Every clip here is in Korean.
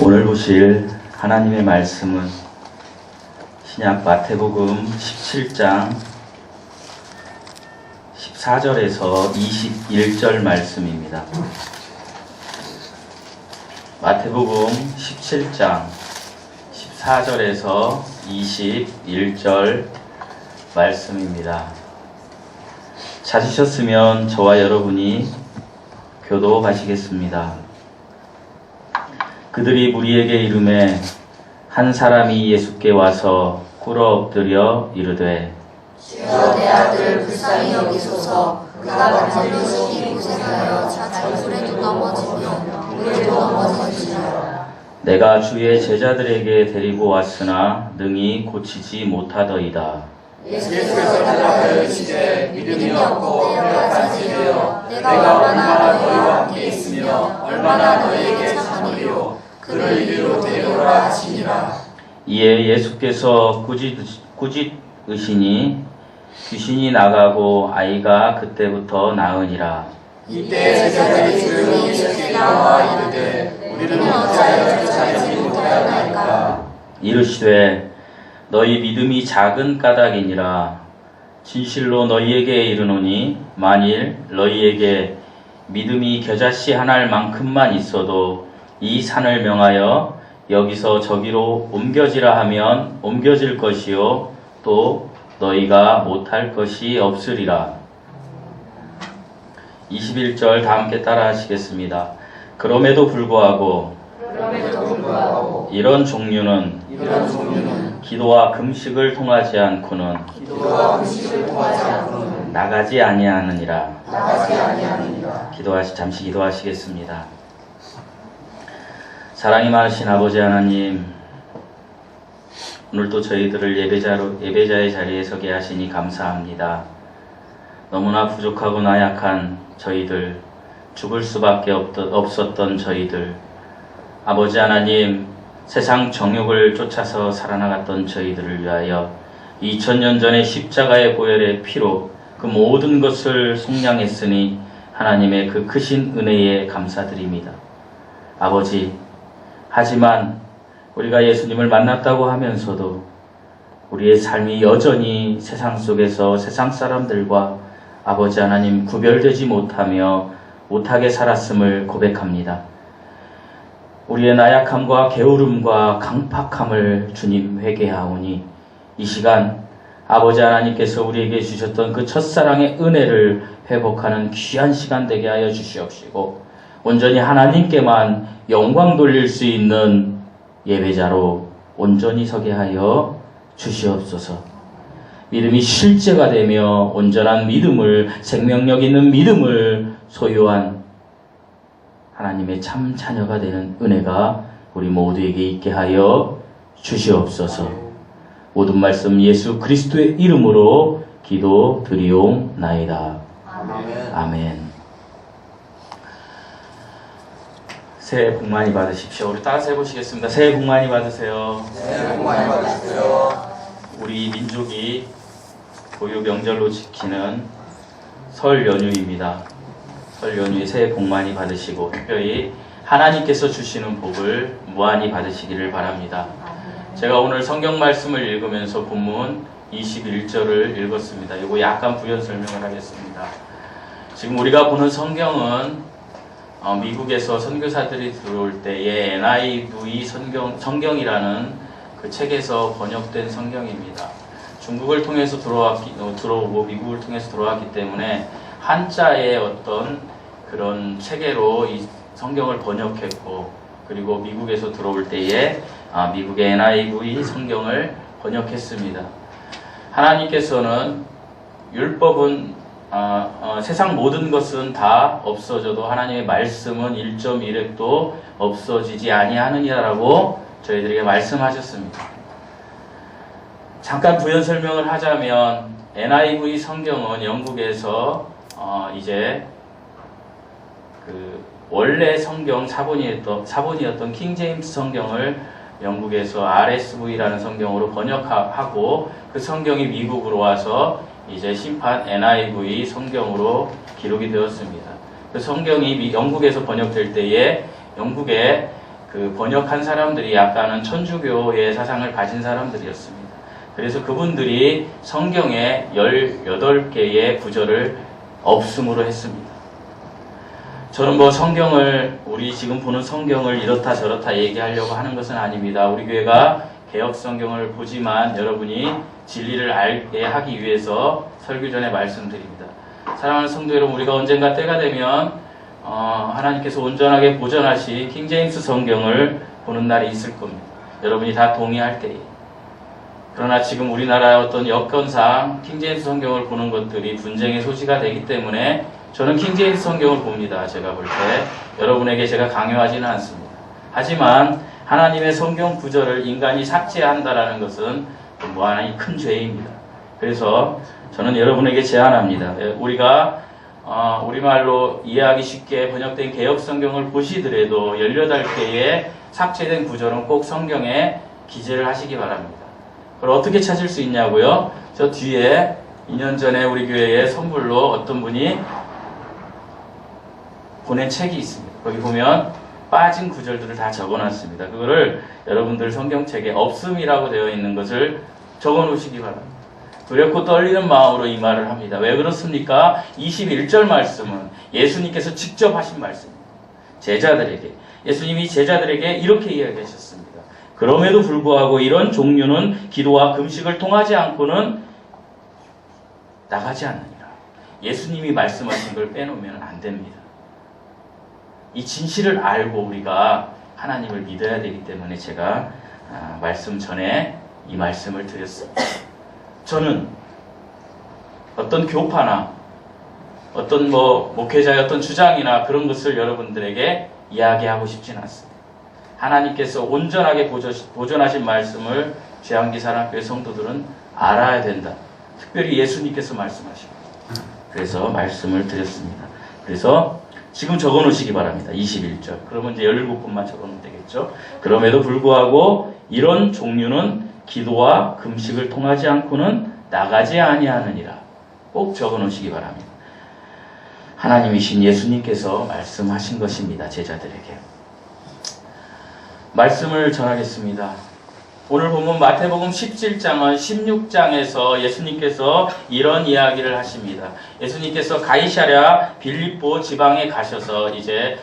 오늘 보실 하나님의 말씀은 신약 마태복음 17장 14절에서 21절 말씀입니다. 마태복음 17장 14절에서 21절 말씀입니다. 찾으셨으면 저와 여러분이 교도하시겠습니다. 그들이 무리에게 이르매 한 사람이 예수께 와서 꿇어 엎드려 이르되 주여 내 아들 불쌍히 여기소서. 그가 만질리시니 고생하여 자살불에도 넘어지며 물에도 넘어지시리라. 내가 주의 제자들에게 데리고 왔으나 능히 고치지 못하더이다. 예수께서 대답하여 이르시되 믿음이 없고 회개하지 되어 내가 얼마나 너희와 함께 있으며 얼마나 너희에게 참으리요. 그를 이리로 데려오라 하시니라. 이에 예수께서 꾸짖으시니 귀신이 나가고 아이가 그때부터 나으니라. 이때 제자들이 조용히 예수께 나와 이르되 우리는 어찌하여 쫓아내지 못하였나이까. 이르시되 너희 믿음이 작은 까닭이니라. 진실로 너희에게 이르노니 만일 너희에게 믿음이 겨자씨 한 알만큼만 있어도 이 산을 명하여 여기서 저기로 옮겨지라 하면 옮겨질 것이요 또 너희가 못할 것이 없으리라. 21절 다 함께 따라 하시겠습니다. 그럼에도 불구하고 이런 종류는 기도와 금식을 통하지 않고는 나가지 아니하느니라. 잠시 기도하시겠습니다. 사랑이 많으신 아버지 하나님, 오늘도 저희들을 예배자의 자리에 서게 하시니 감사합니다. 너무나 부족하고 나약한 저희들, 죽을 수밖에 없었던 저희들, 아버지 하나님, 세상 정욕을 쫓아서 살아나갔던 저희들을 위하여 2000년 전에 십자가의 보혈의 피로 그 모든 것을 속량했으니 하나님의 그 크신 은혜에 감사드립니다. 아버지, 하지만 우리가 예수님을 만났다고 하면서도 우리의 삶이 여전히 세상 속에서 세상 사람들과 아버지 하나님 구별되지 못하게 살았음을 고백합니다. 우리의 나약함과 게으름과 강팍함을 주님 회개하오니 이 시간 아버지 하나님께서 우리에게 주셨던 그 첫사랑의 은혜를 회복하는 귀한 시간 되게 하여 주시옵시고 온전히 하나님께만 영광 돌릴 수 있는 예배자로 온전히 서게 하여 주시옵소서. 믿음이 실제가 되며 온전한 믿음을, 생명력 있는 믿음을 소유한 하나님의 참 자녀가 되는 은혜가 우리 모두에게 있게 하여 주시옵소서. 모든 말씀 예수 그리스도의 이름으로 기도드리옵나이다. 아멘. 새해 복 많이 받으십시오. 우리 따라서 해보시겠습니다. 새해 복 많이 받으세요. 새해 복 많이 받으세요. 우리 민족이 고유 명절로 지키는 설 연휴입니다. 설 연휴에 새해 복 많이 받으시고 특별히 하나님께서 주시는 복을 무한히 받으시기를 바랍니다. 제가 오늘 성경 말씀을 읽으면서 본문 21절을 읽었습니다. 이거 약간 부연 설명을 하겠습니다. 지금 우리가 보는 성경은 미국에서 선교사들이 들어올 때에 NIV 성경이라는 그 책에서 번역된 성경입니다. 중국을 통해서 들어오고 미국을 통해서 들어왔기 때문에 한자의 어떤 그런 체계로 이 성경을 번역했고 그리고 미국에서 들어올 때에 미국의 NIV 성경을 번역했습니다. 하나님께서는 율법은 세상 모든 것은 다 없어져도 하나님의 말씀은 1.1획도 없어지지 아니하느니라고 저희들에게 말씀하셨습니다. 잠깐 부연 설명을 하자면 NIV 성경은 영국에서 이제 그 원래 성경 사본이었던 킹 제임스 성경을 영국에서 RSV라는 성경으로 번역하고 그 성경이 미국으로 와서 이제 심판 NIV 성경으로 기록이 되었습니다. 그 성경이 영국에서 번역될 때에 영국의 그 번역한 사람들이 약간은 천주교의 사상을 가진 사람들이었습니다. 그래서 그분들이 성경에 18개의 구절을 없음으로 했습니다. 저는 뭐 성경을, 우리 지금 보는 성경을 이렇다 저렇다 얘기하려고 하는 것은 아닙니다. 우리 교회가 개역 성경을 보지만 여러분이 진리를 알게 하기 위해서 설교 전에 말씀드립니다. 사랑하는 성도 여러분, 우리가 언젠가 때가 되면 하나님께서 온전하게 보존하신 킹제임스 성경을 보는 날이 있을 겁니다. 여러분이 다 동의할 때에. 그러나 지금 우리나라의 어떤 여건상 킹제임스 성경을 보는 것들이 분쟁의 소지가 되기 때문에 저는 킹제임스 성경을 봅니다. 제가 볼 때 여러분에게 제가 강요하지는 않습니다. 하지만 하나님의 성경 구절을 인간이 삭제한다라는 것은 무한히 큰 죄입니다. 그래서 저는 여러분에게 제안합니다. 우리가 우리말로 이해하기 쉽게 번역된 개역 성경을 보시더라도 18개의 삭제된 구절은 꼭 성경에 기재를 하시기 바랍니다. 그걸 어떻게 찾을 수 있냐고요? 저 뒤에 2년 전에 우리 교회에 선물로 어떤 분이 보낸 책이 있습니다. 거기 보면 빠진 구절들을 다 적어놨습니다. 그거를 여러분들 성경책에 없음이라고 되어 있는 것을 적어놓으시기 바랍니다. 두렵고 떨리는 마음으로 이 말을 합니다. 왜 그렇습니까? 21절 말씀은 예수님께서 직접 하신 말씀입니다. 제자들에게, 예수님이 제자들에게 이렇게 이야기하셨습니다. 그럼에도 불구하고 이런 종류는 기도와 금식을 통하지 않고는 나가지 않느니라. 예수님이 말씀하신 걸 빼놓으면 안 됩니다. 이 진실을 알고 우리가 하나님을 믿어야 되기 때문에 제가 말씀 전에 이 말씀을 드렸습니다. 저는 어떤 교파나 어떤 목회자의 어떤 주장이나 그런 것을 여러분들에게 이야기하고 싶지는 않습니다. 하나님께서 온전하게 보존하신 말씀을 죄안기 사랑교회 성도들은 알아야 된다. 특별히 예수님께서 말씀하십니다. 그래서 말씀을 드렸습니다. 그래서 지금 적어 놓으시기 바랍니다. 21절. 그러면 이제 17번만 적어 놓으면 되겠죠. 그럼에도 불구하고 이런 종류는 기도와 금식을 통하지 않고는 나가지 아니하느니라. 꼭 적어 놓으시기 바랍니다. 하나님이신 예수님께서 말씀하신 것입니다. 제자들에게. 말씀을 전하겠습니다. 오늘 보면 마태복음 17장은 16장에서 예수님께서 이런 이야기를 하십니다. 예수님께서 가이사랴 빌립보 지방에 가셔서 이제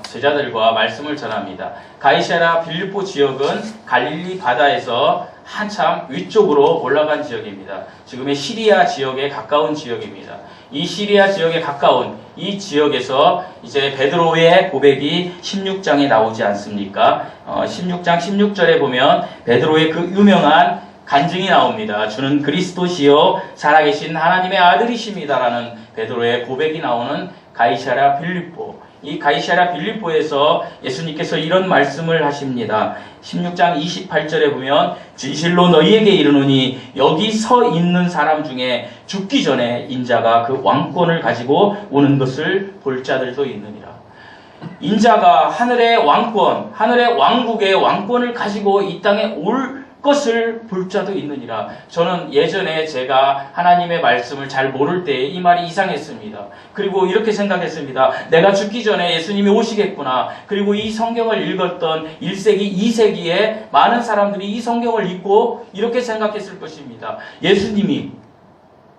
제자들과 말씀을 전합니다. 가이사랴 빌립보 지역은 갈릴리 바다에서 한참 위쪽으로 올라간 지역입니다. 지금의 시리아 지역에 가까운 지역입니다. 이 시리아 지역에 가까운 이 지역에서 이제 베드로의 고백이 16장에 나오지 않습니까? 16장 16절에 보면 베드로의 그 유명한 간증이 나옵니다. 주는 그리스도시요 살아계신 하나님의 아들이십니다라는 베드로의 고백이 나오는 가이사랴 빌립보. 이 가이사랴 빌립보에서 예수님께서 이런 말씀을 하십니다. 16장 28절에 보면 진실로 너희에게 이르노니 여기 서 있는 사람 중에 죽기 전에 인자가 그 왕권을 가지고 오는 것을 볼 자들도 있느니라. 인자가 하늘의 왕권, 하늘의 왕국의 왕권을 가지고 이 땅에 올 것을 볼 자도 있느니라. 저는 예전에 제가 하나님의 말씀을 잘 모를 때 이 말이 이상했습니다. 그리고 이렇게 생각했습니다. 내가 죽기 전에 예수님이 오시겠구나. 그리고 이 성경을 읽었던 1세기, 2세기에 많은 사람들이 이 성경을 읽고 이렇게 생각했을 것입니다. 예수님이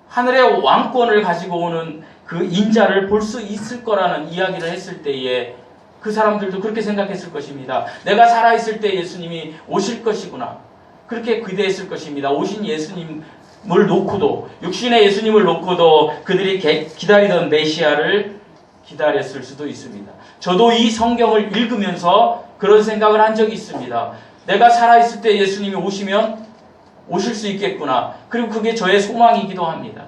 하늘의 왕권을 가지고 오는 그 인자를 볼 수 있을 거라는 이야기를 했을 때에 그 사람들도 그렇게 생각했을 것입니다. 내가 살아있을 때 예수님이 오실 것이구나. 그렇게 기대했을 것입니다. 오신 예수님을 놓고도, 육신의 예수님을 놓고도 그들이 기다리던 메시아를 기다렸을 수도 있습니다. 저도 이 성경을 읽으면서 그런 생각을 한 적이 있습니다. 내가 살아있을 때 예수님이 오시면 오실 수 있겠구나. 그리고 그게 저의 소망이기도 합니다.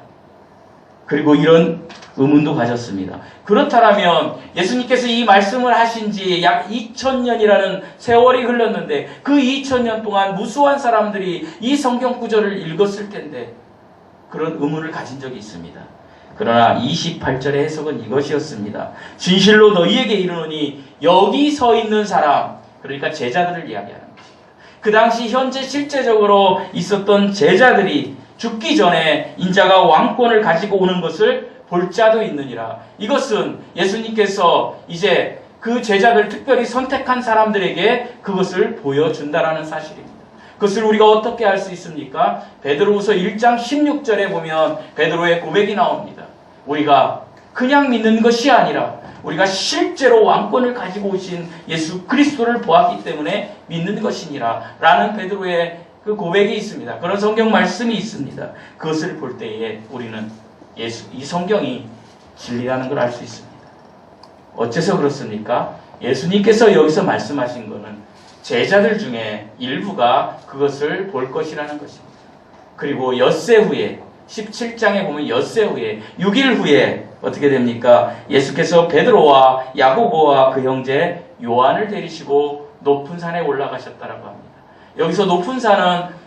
그리고 이런 의문도 가졌습니다. 그렇다면 예수님께서 이 말씀을 하신 지 약 2000년이라는 세월이 흘렀는데 그 2000년 동안 무수한 사람들이 이 성경 구절을 읽었을 텐데 그런 의문을 가진 적이 있습니다. 그러나 28절의 해석은 이것이었습니다. 진실로 너희에게 이르노니 여기 서 있는 사람, 그러니까 제자들을 이야기하는 것입니다. 그 당시 현재 실제적으로 있었던 제자들이 죽기 전에 인자가 왕권을 가지고 오는 것을 볼 자도 있느니라. 이것은 예수님께서 이제 그 제자들, 특별히 선택한 사람들에게 그것을 보여준다라는 사실입니다. 그것을 우리가 어떻게 알 수 있습니까? 베드로후서 1장 16절에 보면 베드로의 고백이 나옵니다. 우리가 그냥 믿는 것이 아니라 우리가 실제로 왕권을 가지고 오신 예수 그리스도를 보았기 때문에 믿는 것이니라 라는 베드로의 그 고백이 있습니다. 그런 성경 말씀이 있습니다. 그것을 볼 때에 우리는 이 성경이 진리라는 걸 알 수 있습니다. 어째서 그렇습니까? 예수님께서 여기서 말씀하신 것은 제자들 중에 일부가 그것을 볼 것이라는 것입니다. 그리고 엿새 후에 17장에 보면 엿새 후에 6일 후에 어떻게 됩니까? 예수께서 베드로와 야고보와 그 형제 요한을 데리시고 높은 산에 올라가셨다라고 합니다. 여기서 높은 산은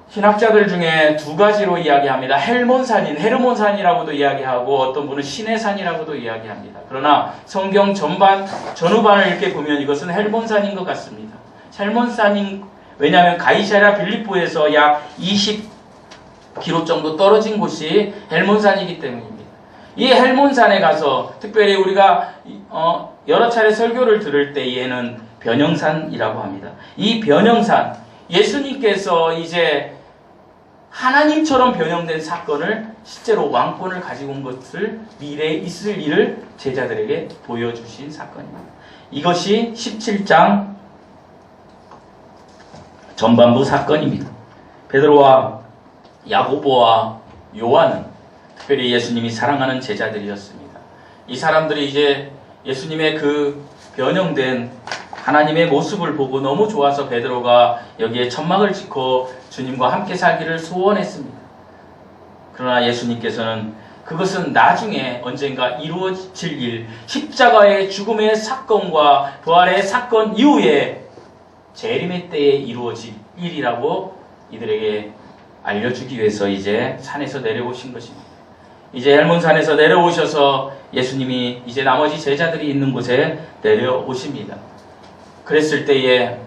신학자들 중에 두 가지로 이야기합니다. 헤르몬산이라고도 이야기하고 어떤 분은 신의 산이라고도 이야기합니다. 그러나 성경 전후반을 이렇게 보면 이것은 헬몬산인 것 같습니다. 왜냐하면 가이사랴 빌립보에서 약 20km 정도 떨어진 곳이 헬몬산이기 때문입니다. 이 헬몬산에 가서 특별히 우리가 여러 차례 설교를 들을 때에는 변형산이라고 합니다. 이 변형산, 예수님께서 이제 하나님처럼 변형된 사건을 실제로 왕권을 가지고 온 것을 미래에 있을 일을 제자들에게 보여주신 사건입니다. 이것이 17장 전반부 사건입니다. 베드로와 야고보와 요한은 특별히 예수님이 사랑하는 제자들이었습니다. 이 사람들이 이제 예수님의 그 변형된 하나님의 모습을 보고 너무 좋아서 베드로가 여기에 천막을 짓고 주님과 함께 살기를 소원했습니다. 그러나 예수님께서는 그것은 나중에 언젠가 이루어질 일, 십자가의 죽음의 사건과 부활의 사건 이후에 재림의 때에 이루어질 일이라고 이들에게 알려주기 위해서 이제 산에서 내려오신 것입니다. 이제 헬몬산에서 내려오셔서 예수님이 이제 나머지 제자들이 있는 곳에 내려오십니다. 그랬을 때에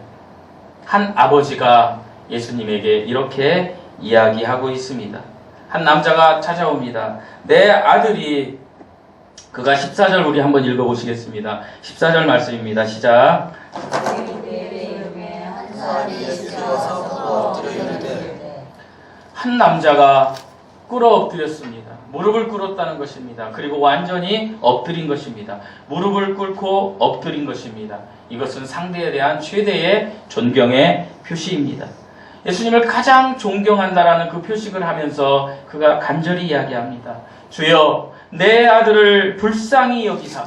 한 아버지가 예수님에게 이렇게 이야기하고 있습니다. 한 남자가 찾아옵니다. 내 아들이, 그가 14절 우리 한번 읽어보시겠습니다. 14절 말씀입니다. 시작. 한 남자가 꿇어 엎드렸습니다. 무릎을 꿇었다는 것입니다. 그리고 완전히 엎드린 것입니다. 무릎을 꿇고 엎드린 것입니다. 이것은 상대에 대한 최대의 존경의 표시입니다. 예수님을 가장 존경한다라는 그 표식을 하면서 그가 간절히 이야기합니다. 주여, 내 아들을 불쌍히 여기사.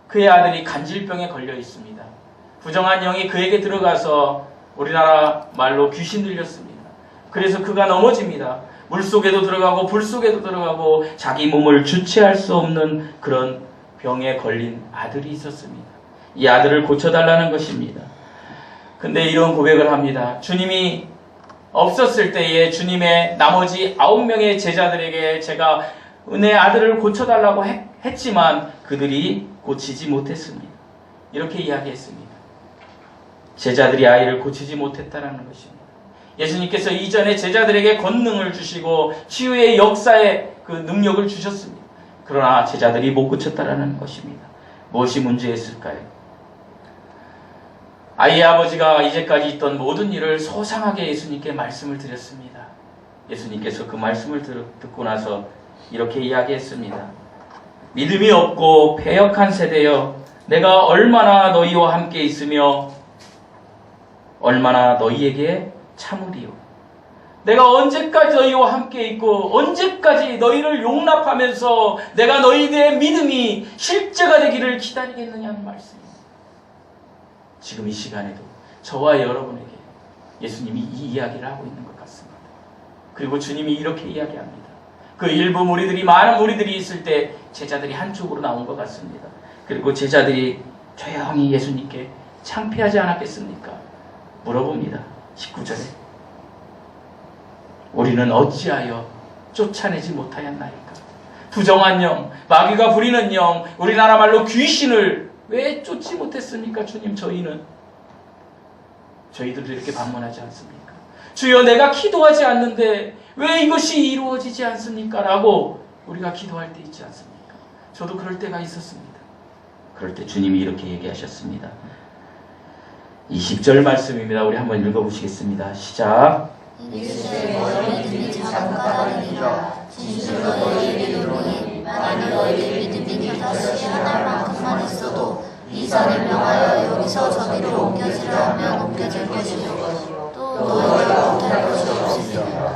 그의 아들이 간질병에 걸려 있습니다. 부정한 영이 그에게 들어가서 우리나라 말로 귀신 들렸습니다. 그래서 그가 넘어집니다. 물속에도 들어가고 불속에도 들어가고 자기 몸을 주체할 수 없는 그런 병에 걸린 아들이 있었습니다. 이 아들을 고쳐달라는 것입니다. 근데 이런 고백을 합니다. 주님이 없었을 때에 주님의 나머지 9명의 제자들에게 제가 내 아들을 고쳐달라고 했지만 그들이 고치지 못했습니다. 이렇게 이야기했습니다. 제자들이 아이를 고치지 못했다라는 것입니다. 예수님께서 이전에 제자들에게 권능을 주시고 치유의 역사에 그 능력을 주셨습니다. 그러나 제자들이 못 고쳤다라는 것입니다. 무엇이 문제였을까요? 아이의 아버지가 이제까지 있던 모든 일을 소상하게 예수님께 말씀을 드렸습니다. 예수님께서 그 말씀을 듣고 나서 이렇게 이야기했습니다. 믿음이 없고 패역한 세대여, 내가 얼마나 너희와 함께 있으며 얼마나 너희에게 참으리요. 내가 언제까지 너희와 함께 있고 언제까지 너희를 용납하면서 내가 너희들의 믿음이 실제가 되기를 기다리겠느냐는 말씀입니다. 지금 이 시간에도 저와 여러분에게 예수님이 이 이야기를 하고 있는 것 같습니다. 그리고 주님이 이렇게 이야기합니다. 그 일부 무리들이, 많은 무리들이 있을 때 제자들이 한쪽으로 나온 것 같습니다. 그리고 제자들이 조용히 예수님께 창피하지 않았겠습니까? 물어봅니다. 19절에 우리는 어찌하여 쫓아내지 못하였나이까? 부정한 영, 마귀가 부리는 영, 우리나라 말로 귀신을 왜 쫓지 못했습니까? 주님, 저희들도 이렇게 반문하지 않습니까? 주여, 내가 기도하지 않는데 왜 이것이 이루어지지 않습니까? 라고 우리가 기도할 때 있지 않습니까? 저도 그럴 때가 있었습니다. 그럴 때 주님이 이렇게 얘기하셨습니다. 20절 말씀입니다. 우리 한번 읽어보시겠습니다. 시작. 이르시되 너희 믿음이 작은 까닭이니라. 진실로 너희에게 이르노니 만일 너희의 믿음이 겨자씨 하나만큼만 있어도 이 산을 명하여 여기서 저기로 옮겨지라 하면 옮겨질 것이요 또 너희가 못할 것이 없으리라.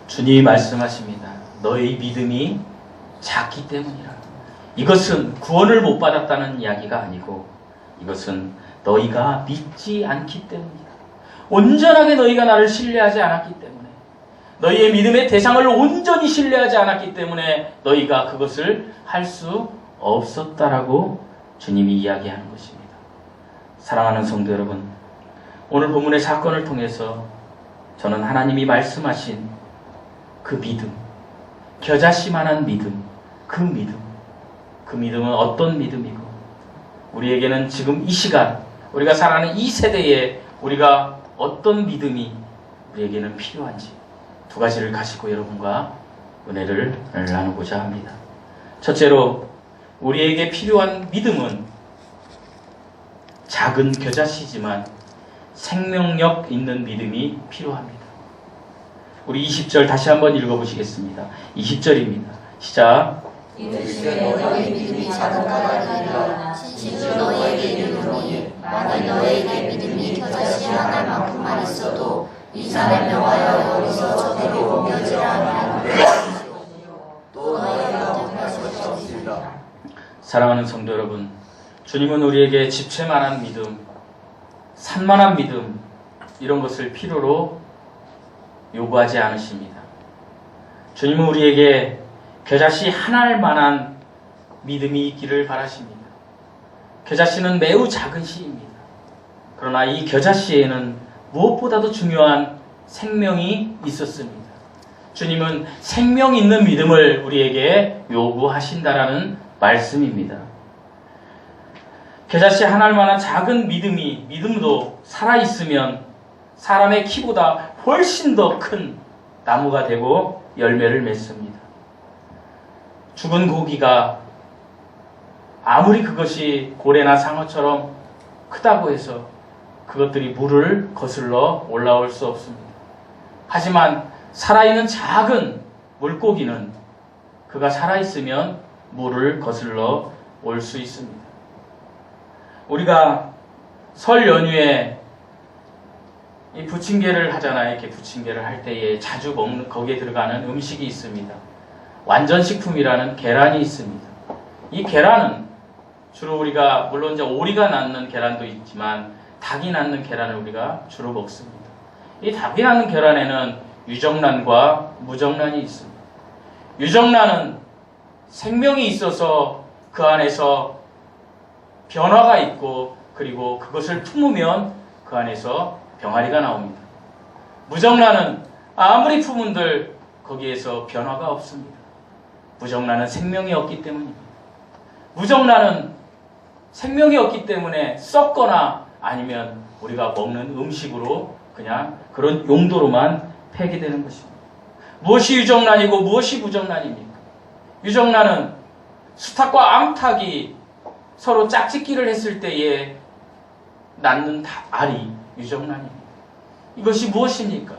주님이 말씀하십니다. 너희 믿음이 작기 때문이라. 이것은 구원을 못 받았다는 이야기가 아니고 이것은 너희가 믿지 않기 때문이다. 온전하게 너희가 나를 신뢰하지 않았기 때문에, 너희의 믿음의 대상을 온전히 신뢰하지 않았기 때문에 너희가 그것을 할 수 없었다라고 주님이 이야기하는 것입니다. 사랑하는 성도 여러분, 오늘 본문의 사건을 통해서 저는 하나님이 말씀하신 그 믿음, 겨자씨만한 믿음, 그 믿음은 어떤 믿음이고 우리에게는 지금 이 시간, 우리가 살아가는 이 세대에 우리가 어떤 믿음이 우리에게는 필요한지 두 가지를 가지고 여러분과 은혜를 나누고자 합니다. 첫째로 우리에게 필요한 믿음은 작은 겨자씨지만 생명력 있는 믿음이 필요합니다. 우리 20절 다시 한번 읽어보시겠습니다. 20절입니다. 시작. 이르시되 너희 믿음이 작은 까닭이니라. 진실로 너희에게 이르노니 만일 너희에게 믿음이 겨자씨 하나만큼만 있어도 이 산을 명하여 여기서 저기로 옮겨지라 하면 또 너희가 못할 것이 없으리라. 사랑하는 성도 여러분, 주님은 우리에게 집채만한 믿음, 산만한 믿음, 이런 것을 필요로 요구하지 않으십니다. 주님은 우리에게 겨자씨 하나만한 믿음이 있기를 바라십니다. 겨자씨는 매우 작은 씨입니다. 그러나 이 겨자씨에는 무엇보다도 중요한 생명이 있었습니다. 주님은 생명 있는 믿음을 우리에게 요구하신다라는 말씀입니다. 겨자씨 하나만한 작은 믿음도 살아있으면 사람의 키보다 훨씬 더 큰 나무가 되고 열매를 맺습니다. 죽은 고기가 아무리 그것이 고래나 상어처럼 크다고 해서 그것들이 물을 거슬러 올라올 수 없습니다. 하지만 살아있는 작은 물고기는 그가 살아있으면 물을 거슬러 올 수 있습니다. 우리가 설 연휴에 이 부침개를 하잖아요. 이렇게 부침개를 할 때에 자주 먹는, 거기에 들어가는 음식이 있습니다. 완전식품이라는 계란이 있습니다. 이 계란은 주로 우리가, 물론 이제 오리가 낳는 계란도 있지만 닭이 낳는 계란을 우리가 주로 먹습니다. 이 닭이 낳는 계란에는 유정란과 무정란이 있습니다. 유정란은 생명이 있어서 그 안에서 변화가 있고, 그리고 그것을 품으면 그 안에서 병아리가 나옵니다. 무정란은 아무리 품은들 거기에서 변화가 없습니다. 무정란은 생명이 없기 때문입니다. 무정란은 생명이 없기 때문에 썩거나 아니면 우리가 먹는 음식으로 그냥 그런 용도로만 폐기되는 것입니다. 무엇이 유정란이고 무엇이 무정란입니까? 유정란은 수탉과 암탉이 서로 짝짓기를 했을 때에 낳는 알이 유정란입니다. 이것이 무엇입니까?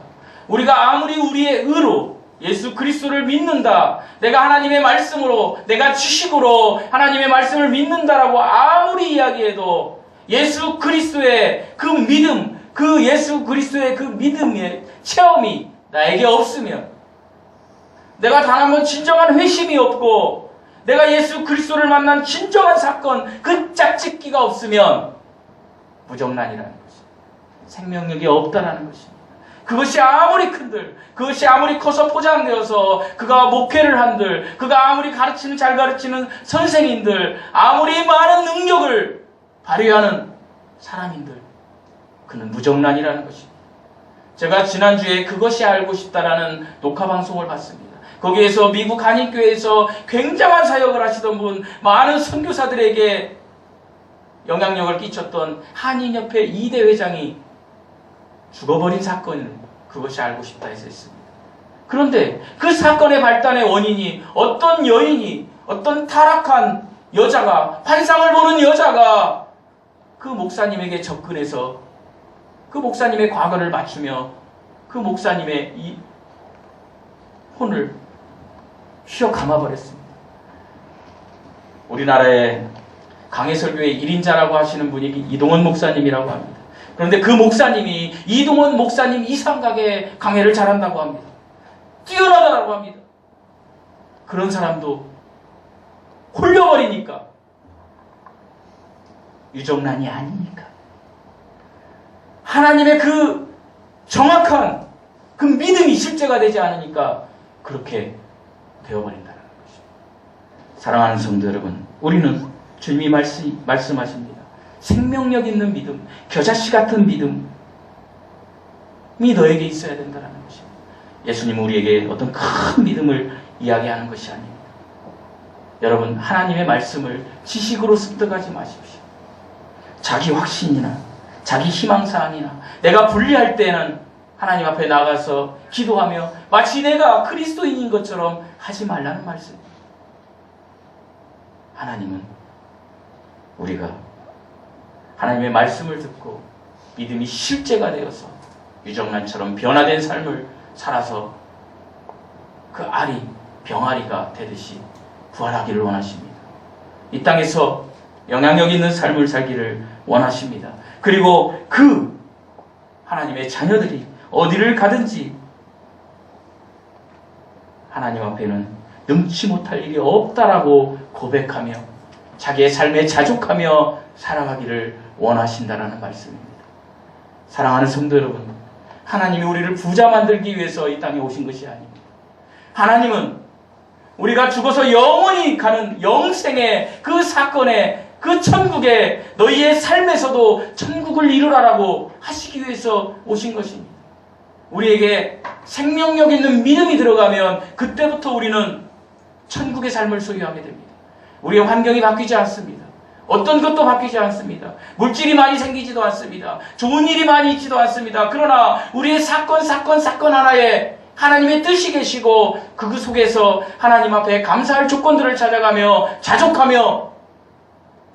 우리가 아무리 우리의 의로 예수 그리스도를 믿는다, 내가 하나님의 말씀으로, 내가 지식으로 하나님의 말씀을 믿는다라고 아무리 이야기해도 예수 그리스도의 그 믿음, 그 예수 그리스도의 그 믿음의 체험이 나에게 없으면, 내가 단 한 번 진정한 회심이 없고 내가 예수 그리스도를 만난 진정한 사건, 그 짝짓기가 없으면 무정란이라는 것입니다. 생명력이 없다라는 것입니다. 그것이 아무리 큰들, 그것이 아무리 커서 포장되어서 그가 목회를 한들, 그가 아무리 가르치는, 잘 가르치는 선생님들, 아무리 많은 능력을 발휘하는 사람인들, 그는 무정란이라는 것입니다. 제가 지난주에 그것이 알고 싶다라는 녹화방송을 봤습니다. 거기에서 미국 한인교회에서 굉장한 사역을 하시던 분, 많은 선교사들에게 영향력을 끼쳤던 한인협회 2대 회장이 죽어버린 사건을 그것이 알고 싶다 해서 했습니다. 그런데 그 사건의 발단의 원인이 어떤 여인이, 어떤 타락한 여자가, 환상을 보는 여자가 그 목사님에게 접근해서 그 목사님의 과거를 맞추며 그 목사님의 이 혼을 휘어 감아버렸습니다. 우리나라의 강해설교의 1인자라고 하시는 분이 이동원 목사님이라고 합니다. 그런데 그 목사님이 이동원 목사님 이상하게 강해를 잘한다고 합니다. 뛰어나다라고 합니다. 그런 사람도 홀려버리니까 유정란이 아니니까 하나님의 그 정확한 그 믿음이 실제가 되지 않으니까 그렇게 되어버린다는 것입니다. 사랑하는 성도 여러분, 우리는 주님이 말씀하십니다. 생명력 있는 믿음, 겨자씨 같은 믿음이 너에게 있어야 된다는 것입니다. 예수님은 우리에게 어떤 큰 믿음을 이야기하는 것이 아닙니다. 여러분, 하나님의 말씀을 지식으로 습득하지 마십시오. 자기 확신이나 자기 희망사항이나 내가 불리할 때는 하나님 앞에 나가서 기도하며 마치 내가 그리스도인인 것처럼 하지 말라는 말씀입니다. 하나님은 우리가 하나님의 말씀을 듣고 믿음이 실제가 되어서 유정란처럼 변화된 삶을 살아서 그 알이 병아리가 되듯이 부활하기를 원하십니다. 이 땅에서 영향력 있는 삶을 살기를 원하십니다. 그리고 그 하나님의 자녀들이 어디를 가든지 하나님 앞에는 능치 못할 일이 없다라고 고백하며 자기의 삶에 자족하며 살아가기를 원하신다라는 말씀입니다. 사랑하는 성도 여러분, 하나님이 우리를 부자 만들기 위해서 이 땅에 오신 것이 아닙니다. 하나님은 우리가 죽어서 영원히 가는 영생의 그 사건에 그 천국에 너희의 삶에서도 천국을 이루라라고 하시기 위해서 오신 것입니다. 우리에게 생명력 있는 믿음이 들어가면 그때부터 우리는 천국의 삶을 소유하게 됩니다. 우리의 환경이 바뀌지 않습니다. 어떤 것도 바뀌지 않습니다. 물질이 많이 생기지도 않습니다. 좋은 일이 많이 있지도 않습니다. 그러나 우리의 사건 하나에 하나님의 뜻이 계시고 그 속에서 하나님 앞에 감사할 조건들을 찾아가며 자족하며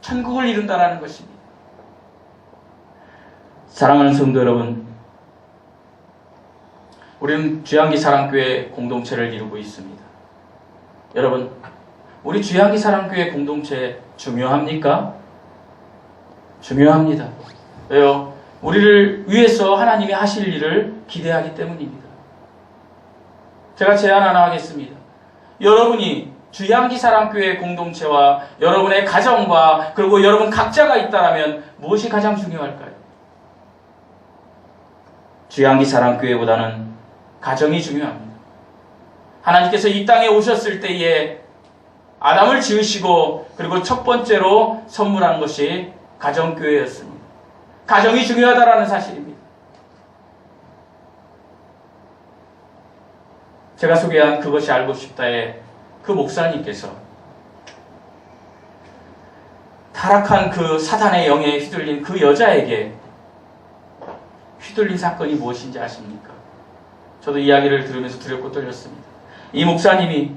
천국을 이룬다는 것입니다. 사랑하는 성도 여러분, 우리는 주양기 사랑교회 공동체를 이루고 있습니다. 여러분, 우리 주양기 사랑교회 공동체 중요합니까? 중요합니다. 왜요? 우리를 위해서 하나님이 하실 일을 기대하기 때문입니다. 제가 제안 하나 하겠습니다. 여러분이 주양기 사랑교회 공동체와 여러분의 가정과 그리고 여러분 각자가 있다면 무엇이 가장 중요할까요? 주양기 사랑교회보다는 가정이 중요합니다. 하나님께서 이 땅에 오셨을 때에 아담을 지으시고 그리고 첫 번째로 선물한 것이 가정교회였습니다. 가정이 중요하다라는 사실입니다. 제가 소개한 그것이 알고 싶다에 그 목사님께서 타락한 그 사탄의 영에 휘둘린 그 여자에게 휘둘린 사건이 무엇인지 아십니까? 저도 이야기를 들으면서 두렵고 떨렸습니다. 이 목사님이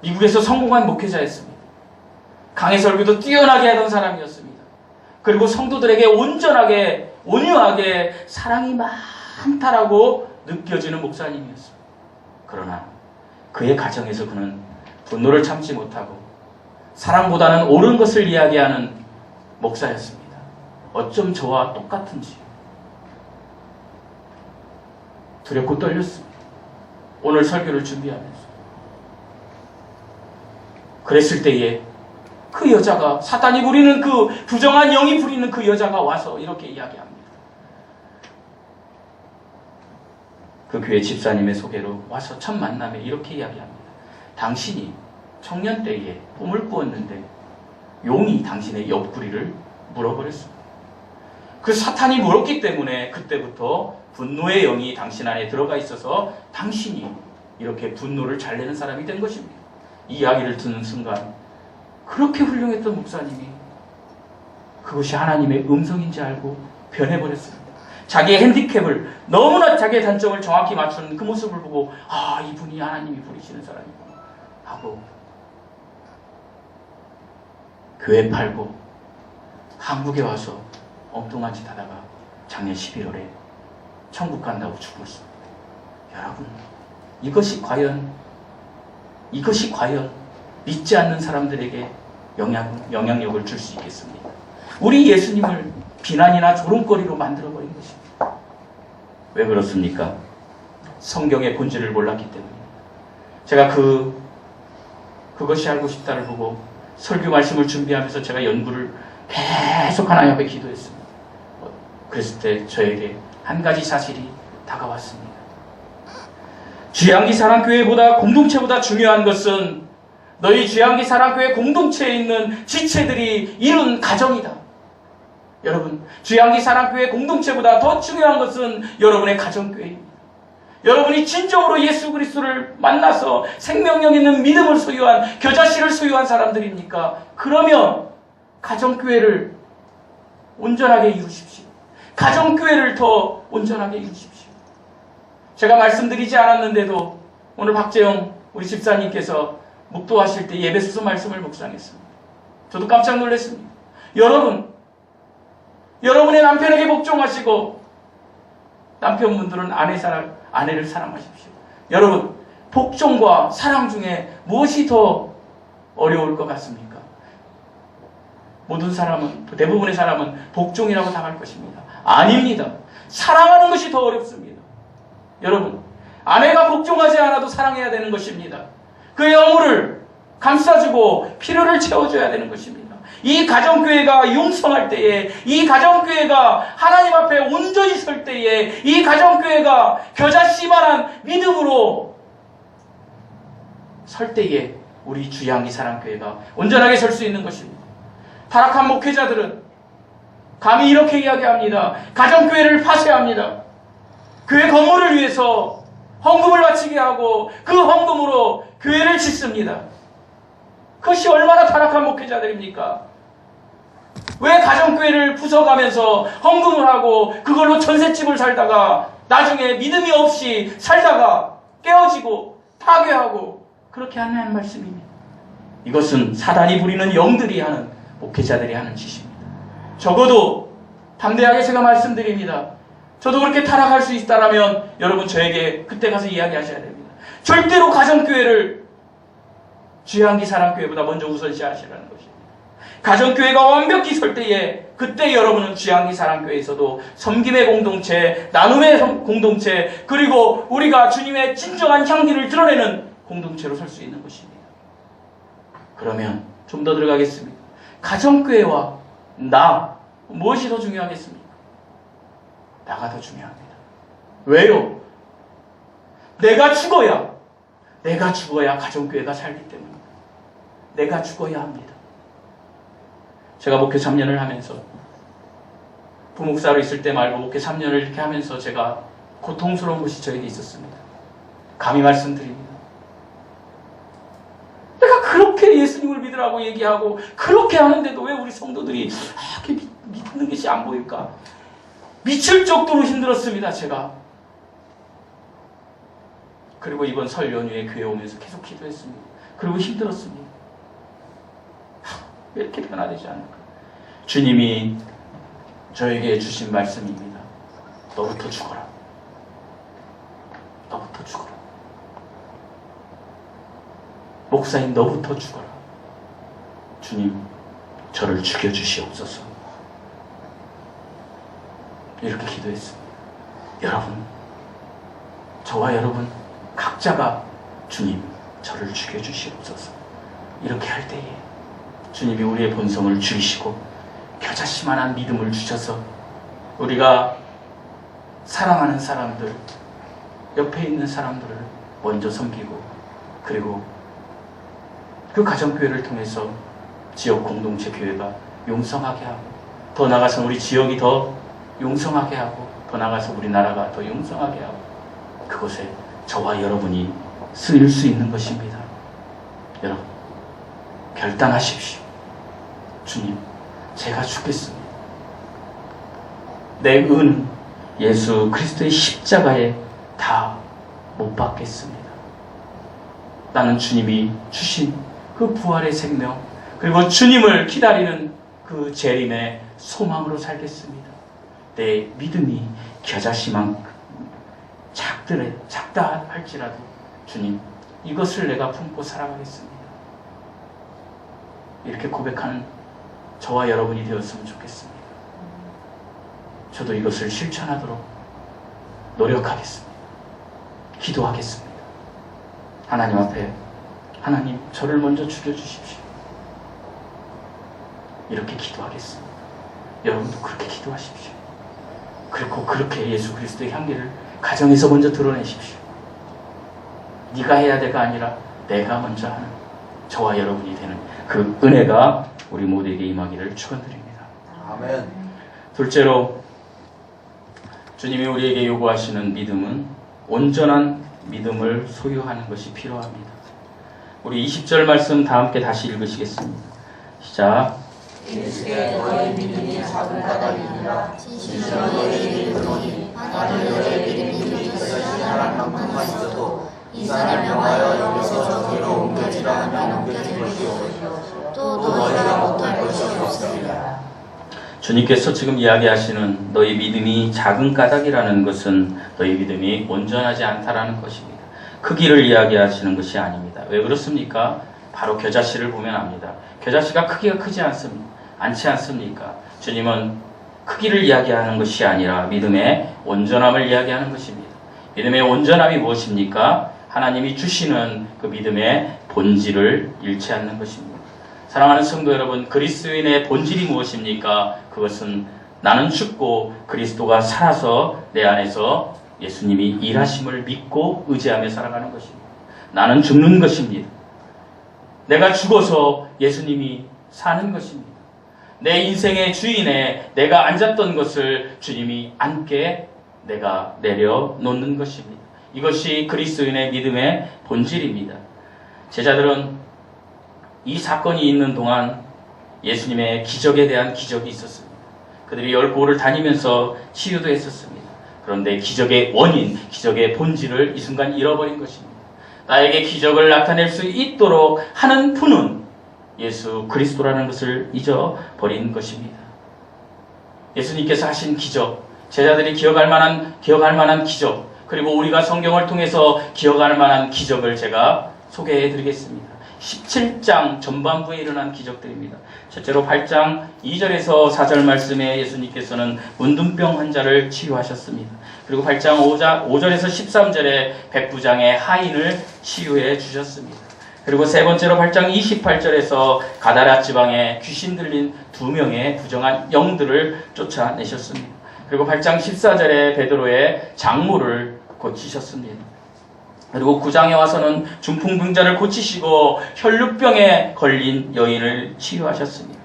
미국에서 성공한 목회자였습니다. 강해 설교도 뛰어나게 하던 사람이었습니다. 그리고 성도들에게 온전하게 온유하게 사랑이 많다라고 느껴지는 목사님이었습니다. 그러나 그의 가정에서 그는 분노를 참지 못하고 사랑보다는 옳은 것을 이야기하는 목사였습니다. 어쩜 저와 똑같은지 두렵고 떨렸습니다. 오늘 설교를 준비하면서 그랬을 때에 그 여자가 사탄이 부리는 그 부정한 영이 부리는 그 여자가 와서 이렇게 이야기합니다. 그 교회 집사님의 소개로 와서 첫 만남에 이렇게 이야기합니다. 당신이 청년 때에 꿈을 꾸었는데 용이 당신의 옆구리를 물어버렸습니다. 그 사탄이 물었기 때문에 그때부터 분노의 영이 당신 안에 들어가 있어서 당신이 이렇게 분노를 잘 내는 사람이 된 것입니다. 이 이야기를 듣는 순간 그렇게 훌륭했던 목사님이 그것이 하나님의 음성인지 알고 변해버렸습니다. 자기의 핸디캡을 너무나 자기의 단점을 정확히 맞추는 그 모습을 보고 아, 이분이 하나님이 부리시는 사람이구나 하고 교회 팔고 한국에 와서 엉뚱한 짓 하다가 작년 11월에 천국 간다고 죽었습니다. 여러분, 이것이 과연 믿지 않는 사람들에게 영향력을 줄 수 있겠습니까? 우리 예수님을 비난이나 조롱거리로 만들어버린 것입니다. 왜 그렇습니까? 성경의 본질을 몰랐기 때문입니다. 제가 그것이 알고 싶다를 보고 설교 말씀을 준비하면서 제가 연구를 계속 하나님 앞에 기도했습니다. 그랬을 때 저에게 한 가지 사실이 다가왔습니다. 주양기 사랑교회보다 공동체보다 중요한 것은 너희 주양기 사랑교회 공동체에 있는 지체들이 이룬 가정이다. 여러분, 주양기 사랑교회 공동체보다 더 중요한 것은 여러분의 가정교회입니다. 여러분이 진정으로 예수 그리스도를 만나서 생명력 있는 믿음을 소유한, 겨자씨를 소유한 사람들입니까? 그러면 가정교회를 온전하게 이루십시오. 가정교회를 더 온전하게 이루십시오. 제가 말씀드리지 않았는데도 오늘 박재영 우리 집사님께서 묵도하실 때 예배소서 말씀을 묵상했습니다. 저도 깜짝 놀랐습니다. 여러분의 남편에게 복종하시고 남편분들은 아내를 사랑하십시오. 여러분, 복종과 사랑 중에 무엇이 더 어려울 것 같습니까? 대부분의 사람은 복종이라고 당할 것입니다. 아닙니다. 사랑하는 것이 더 어렵습니다. 여러분, 아내가 복종하지 않아도 사랑해야 되는 것입니다. 그의 영혼을 감싸주고 필요를 채워줘야 되는 것입니다. 이 가정교회가 융성할 때에, 이 가정교회가 하나님 앞에 온전히 설 때에, 이 가정교회가 겨자씨만한 믿음으로 설 때에 우리 주양기 사랑교회가 온전하게 설 수 있는 것입니다. 타락한 목회자들은 감히 이렇게 이야기합니다. 가정교회를 파쇄합니다. 교회 건물을 위해서 헌금을 바치게 하고 그 헌금으로 교회를 짓습니다. 그것이 얼마나 타락한 목회자들입니까? 왜 가정교회를 부숴가면서 헌금을 하고 그걸로 전셋집을 살다가 나중에 믿음이 없이 살다가 깨어지고 파괴하고 그렇게 하는 말씀입니다. 이것은 사단이 부리는 영들이 하는, 목회자들이 하는 짓입니다. 적어도 담대하게 제가 말씀드립니다. 저도 그렇게 타락할 수 있다면 여러분 저에게 그때 가서 이야기하셔야 됩니다. 절대로 가정교회를 주양기 사랑교회보다 먼저 우선시하시라는 것입니다. 가정교회가 완벽히 설 때에 그때 여러분은 주양기 사랑교회에서도 섬김의 공동체, 나눔의 공동체, 그리고 우리가 주님의 진정한 향기를 드러내는 공동체로 설 수 있는 것입니다. 그러면 좀 더 들어가겠습니다. 가정교회와 무엇이 더 중요하겠습니까? 나가 더 중요합니다. 왜요? 내가 죽어야 가정교회가 살기 때문입니다. 내가 죽어야 합니다. 제가 목회 3년을 하면서 부목사로 있을 때 말고 목회 3년을 이렇게 하면서 제가 고통스러운 것이 저에게 있었습니다. 감히 말씀드립니다. 내가 그렇게 예수님을 믿으라고 얘기하고 그렇게 하는데도 왜 우리 성도들이 이렇게 믿는 것이 안 보일까? 미칠 정도로 힘들었습니다, 제가. 그리고 이번 설 연휴에 교회 오면서 계속 기도했습니다. 그리고 힘들었습니다. 왜 이렇게 변화되지 않을까? 주님이 저에게 주신 말씀입니다. 너부터 죽어라. 너부터 죽어라. 목사님, 너부터 죽어라. 주님, 저를 죽여주시옵소서. 이렇게 기도했습니다. 여러분, 저와 여러분 각자가 주님, 저를 죽여주시옵소서. 이렇게 할 때에 주님이 우리의 본성을 죽이시고 겨자씨만한 믿음을 주셔서 우리가 사랑하는 사람들, 옆에 있는 사람들을 먼저 섬기고, 그리고 그 가정교회를 통해서 지역 공동체 교회가 용성하게 하고, 더 나아가서 우리 지역이 더 용성하게 하고, 더 나아가서 우리나라가 더 용성하게 하고, 그곳에 저와 여러분이 쓰일 수 있는 것입니다. 여러분, 결단하십시오. 주님, 제가 죽겠습니다. 내 은은 예수 그리스도의 십자가에 다 못 받겠습니다. 나는 주님이 주신 그 부활의 생명, 그리고 주님을 기다리는 그 재림의 소망으로 살겠습니다. 내 믿음이 겨자씨만큼 작다 할지라도 주님, 이것을 내가 품고 살아가겠습니다. 이렇게 고백하는 저와 여러분이 되었으면 좋겠습니다. 저도 이것을 실천하도록 노력하겠습니다. 기도하겠습니다. 하나님 앞에, 하나님 저를 먼저 죽여주십시오. 이렇게 기도하겠습니다. 여러분도 그렇게 기도하십시오. 그리고 그렇게 예수 그리스도의 향기를 가정에서 먼저 드러내십시오. 네가 해야 돼가 아니라 내가 먼저 하는 저와 여러분이 되는 그 은혜가 우리 모두에게 임하기를 축원드립니다. 아멘. 둘째로 주님이 우리에게 요구하시는 믿음은 온전한 믿음을 소유하는 것이 필요합니다. 우리 20절 말씀 다 함께 다시 읽으시겠습니다. 시작. 예수께 너의 믿음이 작은 까닭이니라. 진실로 너에게 이르노니 만일 너의 믿음이 겨자씨 하나 만큼만 있어도 이 산을 명하여 여기서 저기로 옮겨지라 하면 옮겨질 것이요 또 너희가 못할 것이 없으리라. 주님께서 지금 이야기하시는 너희 믿음이 작은 까닭이라는 것은 너희 믿음이 온전하지 않다라는 것입니다. 크기를 이야기하시는 것이 아닙니다. 왜 그렇습니까? 바로 겨자씨를 보면 압니다. 겨자씨가 크기가 크지 않지 않습니까? 주님은 크기를 이야기하는 것이 아니라 믿음의 온전함을 이야기하는 것입니다. 믿음의 온전함이 무엇입니까? 하나님이 주시는 그 믿음의 본질을 잃지 않는 것입니다. 사랑하는 성도 여러분, 그리스도인의 본질이 무엇입니까? 그것은 나는 죽고 그리스도가 살아서 내 안에서 예수님이 일하심을 믿고 의지하며 살아가는 것입니다. 나는 죽는 것입니다. 내가 죽어서 예수님이 사는 것입니다. 내 인생의 주인에 내가 앉았던 것을 주님이 앉게 내가 내려놓는 것입니다. 이것이 그리스도인의 믿음의 본질입니다. 제자들은 이 사건이 있는 동안 예수님의 기적에 대한 기적이 있었습니다. 그들이 10곳을 다니면서 치유도 했었습니다. 그런데 기적의 원인, 기적의 본질을 이 순간 잃어버린 것입니다. 나에게 기적을 나타낼 수 있도록 하는 분은 예수 그리스도라는 것을 잊어버린 것입니다. 예수님께서 하신 기적, 제자들이 기억할 만한 기적, 그리고 우리가 성경을 통해서 기억할 만한 기적을 제가 소개해 드리겠습니다. 17장 전반부에 일어난 기적들입니다. 첫째로 8장 2절에서 4절 말씀에 예수님께서는 문둥병 환자를 치유하셨습니다. 그리고 8장 5절에서 13절에 백부장의 하인을 치유해 주셨습니다. 그리고 세 번째로 8장 28절에서 가다라 지방에 귀신 들린 2명의 부정한 영들을 쫓아내셨습니다. 그리고 8장 14절에 베드로의 장모를 고치셨습니다. 그리고 9장에 와서는 중풍병자를 고치시고 혈루병에 걸린 여인을 치유하셨습니다.